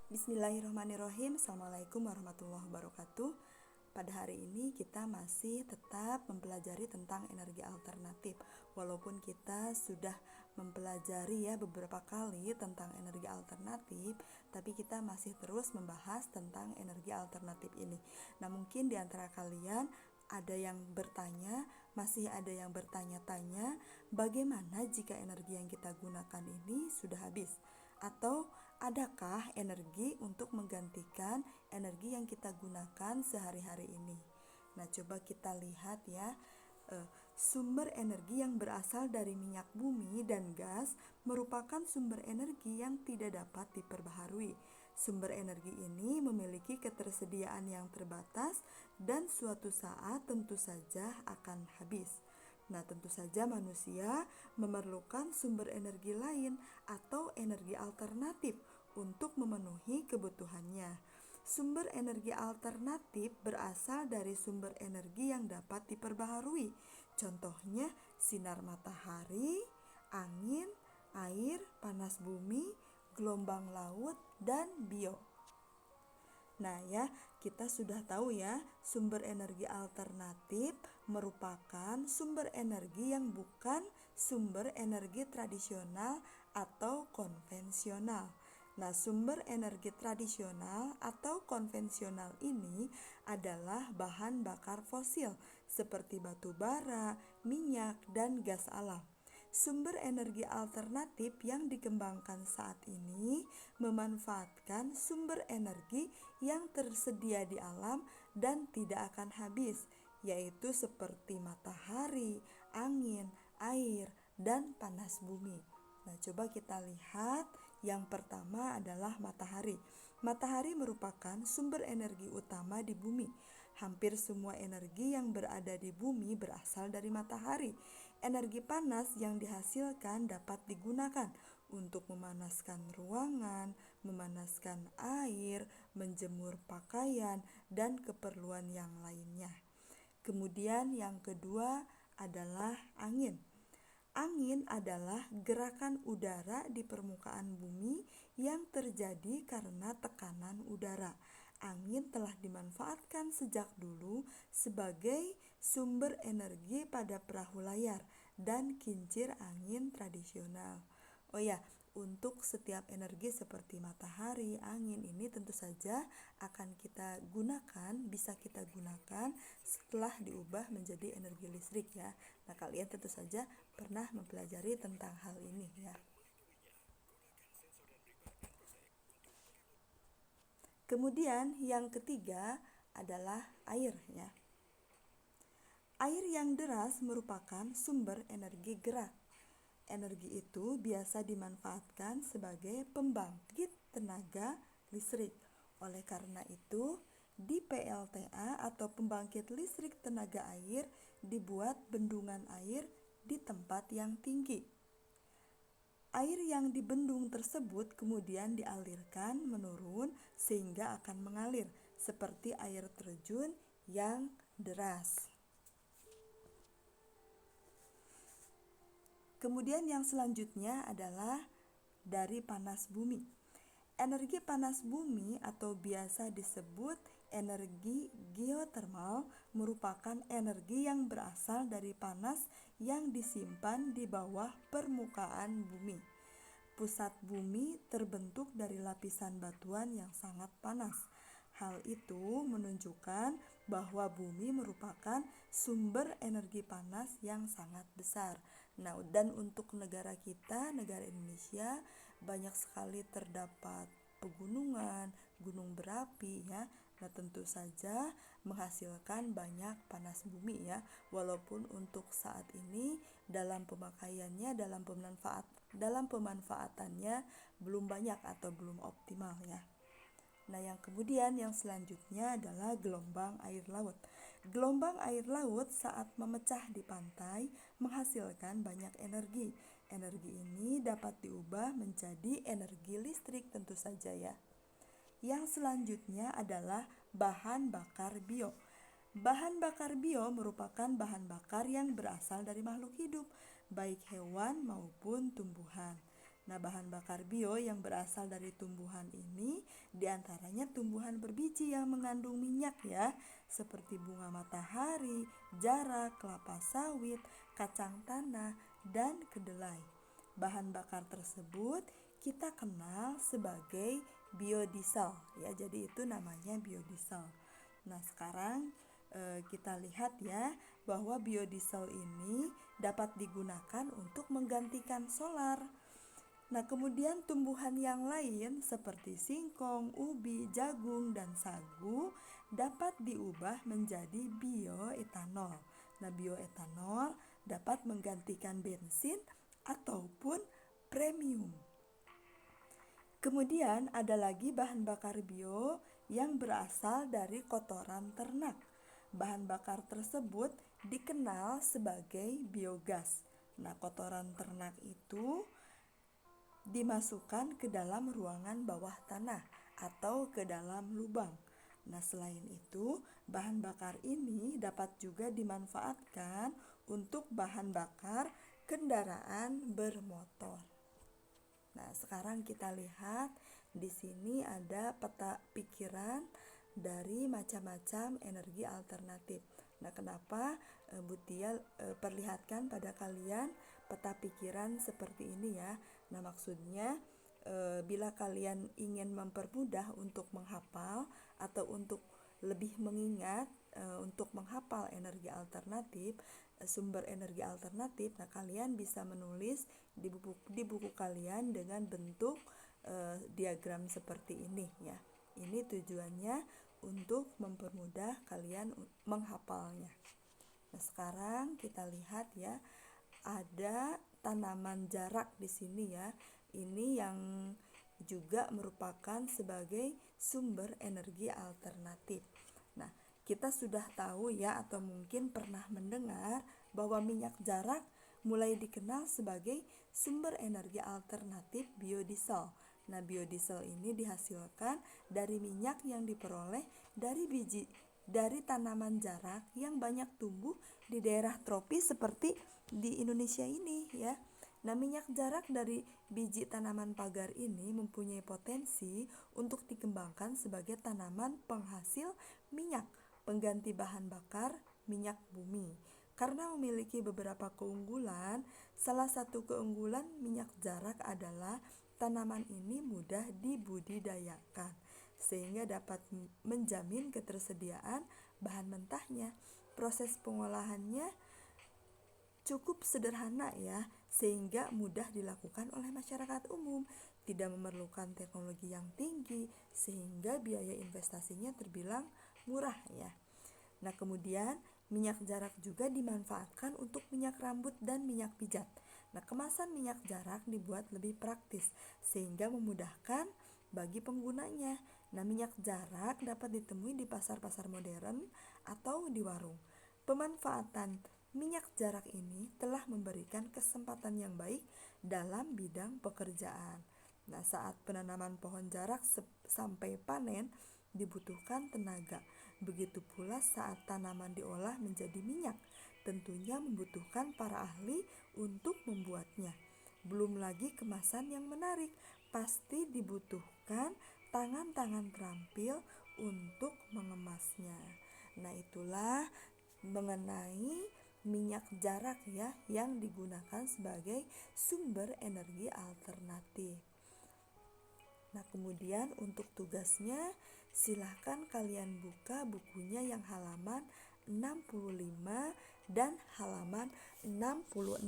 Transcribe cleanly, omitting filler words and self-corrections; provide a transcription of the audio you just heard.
Bismillahirrahmanirrahim. Assalamualaikum warahmatullahi wabarakatuh. Pada hari ini kita masih tetap mempelajari tentang energi alternatif. Walaupun kita sudah mempelajari beberapa kali tentang energi alternatif, tapi kita masih terus membahas tentang energi alternatif ini. Nah, mungkin di antara kalian ada yang bertanya, masih ada yang bertanya-tanya, bagaimana jika energi yang kita gunakan ini sudah habis? Atau adakah energi untuk menggantikan energi yang kita gunakan sehari-hari ini? Nah, coba kita lihat ya. Sumber energi yang berasal dari minyak bumi dan gas merupakan sumber energi yang tidak dapat diperbaharui. Sumber energi ini memiliki ketersediaan yang terbatas dan suatu saat tentu saja akan habis. Nah, tentu saja manusia memerlukan sumber energi lain atau energi alternatif untuk memenuhi kebutuhannya. Sumber energi alternatif berasal dari sumber energi yang dapat diperbaharui. Contohnya sinar matahari, angin, air, panas bumi, gelombang laut, dan bio. Nah kita sudah tahu ya, sumber energi alternatif merupakan sumber energi yang bukan sumber energi tradisional atau konvensional. Nah, sumber energi tradisional atau konvensional ini adalah bahan bakar fosil seperti batu bara, minyak, dan gas alam. Sumber energi alternatif yang dikembangkan saat ini memanfaatkan sumber energi yang tersedia di alam dan tidak akan habis, yaitu seperti matahari, angin, air, dan panas bumi. Nah, coba kita lihat. Yang pertama adalah matahari. Matahari merupakan sumber energi utama di bumi. Hampir semua energi yang berada di bumi berasal dari matahari. Energi panas yang dihasilkan dapat digunakan untuk memanaskan ruangan, memanaskan air, menjemur pakaian, dan keperluan yang lainnya. Kemudian yang kedua adalah angin. Angin adalah gerakan udara di permukaan bumi yang terjadi karena tekanan udara. Angin telah dimanfaatkan sejak dulu sebagai sumber energi pada perahu layar dan kincir angin tradisional. Oh ya, untuk setiap energi seperti matahari, angin ini tentu saja akan kita gunakan, bisa kita gunakan setelah diubah menjadi energi listrik ya. Nah, kalian tentu saja pernah mempelajari tentang hal ini ya. Kemudian yang ketiga adalah air ya. Air yang deras merupakan sumber energi gerak. Energi itu biasa dimanfaatkan sebagai pembangkit tenaga listrik. Oleh karena itu, di PLTA atau pembangkit listrik tenaga air dibuat bendungan air di tempat yang tinggi. Air yang di bendung tersebut kemudian dialirkan menurun sehingga akan mengalir seperti air terjun yang deras. Kemudian yang selanjutnya adalah dari panas bumi. Energi panas bumi atau biasa disebut energi geotermal merupakan energi yang berasal dari panas yang disimpan di bawah permukaan bumi. Pusat bumi terbentuk dari lapisan batuan yang sangat panas. Hal itu menunjukkan bahwa bumi merupakan sumber energi panas yang sangat besar. Nah, dan untuk negara kita, negara Indonesia, banyak sekali terdapat pegunungan, gunung berapi ya. Nah, tentu saja menghasilkan banyak panas bumi ya. Walaupun untuk saat ini dalam pemakaiannya, dalam pemanfaatannya belum banyak atau belum optimal ya. Nah, yang kemudian yang selanjutnya adalah gelombang air laut. Gelombang air laut saat memecah di pantai menghasilkan banyak energi. Energi ini dapat diubah menjadi energi listrik tentu saja ya. Yang selanjutnya adalah bahan bakar bio. Bahan bakar bio merupakan bahan bakar yang berasal dari makhluk hidup, baik hewan maupun tumbuhan. Nah, bahan bakar bio yang berasal dari tumbuhan ini Di antaranya tumbuhan berbiji yang mengandung minyak ya, seperti bunga matahari, jarak, kelapa sawit, kacang tanah, dan kedelai. Bahan bakar tersebut kita kenal sebagai biodiesel ya, jadi itu namanya biodiesel. Nah, sekarang kita lihat ya bahwa biodiesel ini dapat digunakan untuk menggantikan solar. Nah, kemudian tumbuhan yang lain seperti singkong, ubi, jagung, dan sagu dapat diubah menjadi bioetanol. Nah, bioetanol dapat menggantikan bensin ataupun premium. Kemudian ada lagi bahan bakar bio yang berasal dari kotoran ternak. Bahan bakar tersebut dikenal sebagai biogas. Nah, kotoran ternak itu dimasukkan ke dalam ruangan bawah tanah atau ke dalam lubang. Nah, selain itu, bahan bakar ini dapat juga dimanfaatkan untuk bahan bakar kendaraan bermotor. Nah, sekarang kita lihat di sini ada peta pikiran dari macam-macam energi alternatif. Nah, kenapa Bu Tia perlihatkan pada kalian peta pikiran seperti ini ya. Nah, maksudnya bila kalian ingin mempermudah untuk menghafal atau untuk lebih mengingat untuk menghafal energi alternatif, sumber energi alternatif, nah kalian bisa menulis di buku kalian dengan bentuk diagram seperti ini ya. Ini tujuannya untuk mempermudah kalian menghafalnya. Nah, sekarang kita lihat ya, ada tanaman jarak di sini ya. Ini yang juga merupakan sebagai sumber energi alternatif. Nah, kita sudah tahu ya atau mungkin pernah mendengar bahwa minyak jarak mulai dikenal sebagai sumber energi alternatif biodiesel. Nah, biodiesel ini dihasilkan dari minyak yang diperoleh dari tanaman jarak yang banyak tumbuh di daerah tropis seperti di Indonesia ini ya. Nah, minyak jarak dari biji tanaman pagar ini mempunyai potensi untuk dikembangkan sebagai tanaman penghasil minyak, pengganti bahan bakar minyak bumi. Karena memiliki beberapa keunggulan, salah satu keunggulan minyak jarak adalah tanaman ini mudah dibudidayakan, sehingga dapat menjamin ketersediaan bahan mentahnya. Proses pengolahannya cukup sederhana ya, sehingga mudah dilakukan oleh masyarakat umum, tidak memerlukan teknologi yang tinggi, sehingga biaya investasinya terbilang murah ya. Nah, kemudian minyak jarak juga dimanfaatkan untuk minyak rambut dan minyak pijat. Nah, kemasan minyak jarak dibuat lebih praktis sehingga memudahkan bagi penggunanya. Nah, minyak jarak dapat ditemui di pasar-pasar modern atau di warung. Pemanfaatan minyak jarak ini telah memberikan kesempatan yang baik dalam bidang pekerjaan. Nah, saat penanaman pohon jarak sampai panen dibutuhkan tenaga. Begitu pula saat tanaman diolah menjadi minyak, tentunya membutuhkan para ahli untuk membuatnya. Belum lagi kemasan yang menarik, pasti dibutuhkan tangan-tangan terampil untuk mengemasnya. Nah, itulah mengenai minyak jarak ya yang digunakan sebagai sumber energi alternatif. Nah, kemudian untuk tugasnya silahkan kalian buka bukunya yang halaman 65 dan halaman 66.